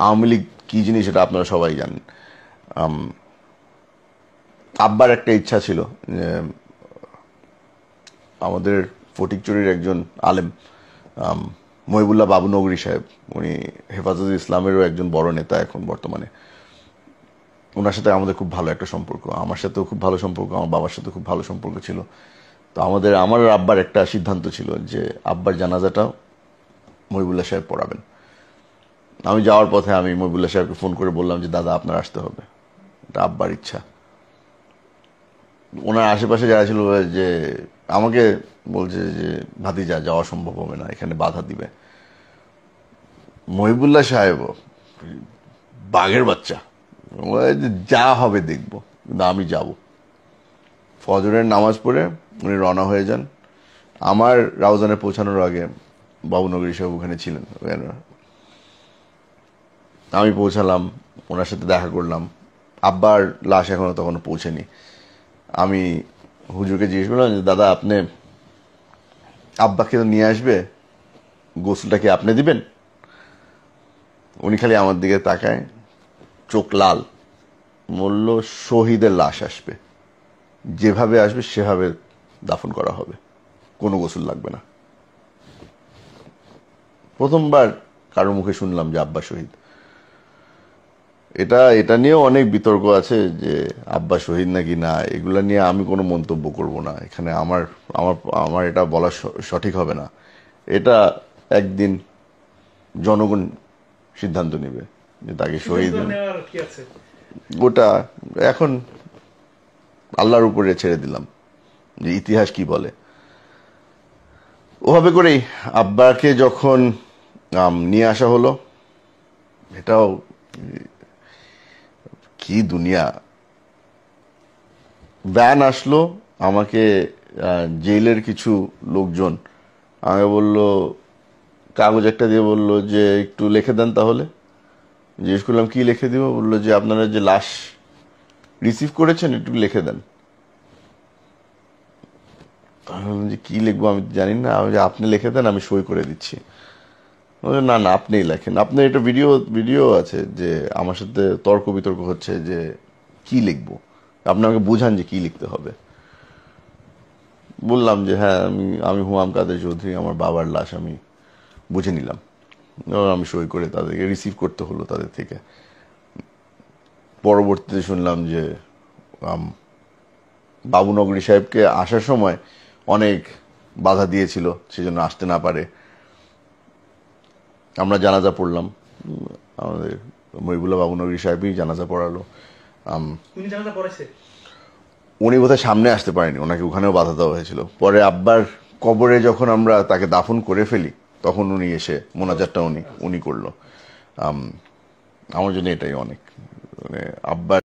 আওয়ামী লীগ কি জিনিস এটা আপনারা সবাই জানেন। আব্বার একটা ইচ্ছা ছিল যে আমাদের ফটিকচুরির একজন আলেম মহিবুল্লাহ বাবুনগরী সাহেব, উনি হেফাজতে ইসলামেরও একজন বড় নেতা এখন বর্তমানে। ওনার সাথে আমাদের খুব ভালো একটা সম্পর্ক, আমার সাথেও খুব ভালো সম্পর্ক, আমার বাবার সাথে খুব ভালো সম্পর্ক ছিল। তো আমার আব্বার একটা সিদ্ধান্ত ছিল যে আব্বার জানাজাটা মহিবুল্লাহ সাহেব পড়াবেন। আমি যাওয়ার পথে আমি মহিবুল্লাহ সাহেবকে ফোন করে বললাম যে দাদা আপনার আসতে হবে, এটা আব্বার ইচ্ছা। ওনার আশেপাশে যারা ছিল যে আমাকে বলছে যে ভাতিজা যাওয়া সম্ভব হবে না, এখানে বাধা দিবে। মহিবুল্লাহ সাহেবও বাঘের বাচ্চা, যা হবে দেখব, কিন্তু আমি যাব। ফজরের নামাজ পড়ে উনি রওনা হয়ে যান। আমার রাউজানে পৌঁছানোর আগে বাবুনগরী সাহেব ওখানে ছিলেন। আমি পৌঁছালাম, ওনার সাথে দেখা করলাম। আব্বার লাশ এখনো তখনও পৌঁছেনি। আমি হুজুরকে জিজ্ঞেস করলাম যে দাদা আপনি আব্বাকে তো নিয়ে আসবে, গোসলটা কি আপনি দিবেন? উনি খালি আমার দিকে তাকায়, চোখ লাল, বলল শহীদের লাশ আসবে, যেভাবে আসবে সেভাবে দাফন করা হবে, কোনো গোসল লাগবে না। প্রথমবার কারো মুখে শুনলাম যে আব্বা শহীদ। এটা নিয়েও অনেক বিতর্ক আছে যে আব্বা শহীদ নাকি না, এগুলা নিয়ে আমি কোনো মন্তব্য করব না এখানে। আমার আমার আমার এটা বলা সঠিক হবে না। এটা একদিন জনগণ সিদ্ধান্ত নেবে যে তাকে শহীদ, ওটা এখন আল্লাহর উপরে ছেড়ে দিলাম যে ইতিহাস কি বলে। ওভাবে করেই আব্বাকে যখন নিয়ে আসা হলো, এটাও কি দুনিয়া। ভ্যান আসলো, আমাকে জেলের কিছু লোকজন আমাকে বলল, কাগজ একটা দিয়ে বলল যে একটু লিখে দেন। তাহলে জিজ্ঞেস করলাম কি লিখে দিব? বললো যে আপনারা যে লাশ রিসিভ করেছেন একটু লিখে দেন। যে কি লিখবো আমি জানি না। আপনি লিখে দেন, আমি সই করে দিচ্ছি। না না আপনিই লেখেন। আপনার এটা ভিডিও আছে যে আমার সাথে তর্ক বিতর্ক হচ্ছে যে কি লিখবো, আপনি আমাকে বুঝান যে কি লিখতে হবে। বললাম যে হ্যাঁ আমি হুমাম কাদের চৌধুরী, আমার বাবার লাশ আমি বুঝে নিলাম। আমি সই করে তাদেরকে রিসিভ করতে হলো তাদের থেকে। পরবর্তীতে শুনলাম যে বাবুনগরী সাহেবকে আসার সময় অনেক বাধা দিয়েছিল, সেজন্য আসতে না পারে। আমরা জানাজা পড়লাম, আমাদের মহিবুল্লাহ বাবুনগরী সাহেবই জানাজা পড়ালো। উনি বোধহয় সামনে আসতে পারেনি, ওনাকে ওখানেও বাধা দেওয়া হয়েছিল। পরে আব্বার কবরে যখন আমরা তাকে দাফন করে ফেলি তখন উনি এসে মোনাজাতটা উনি করলো। আমার জন্য এটাই অনেক, মানে আব্বার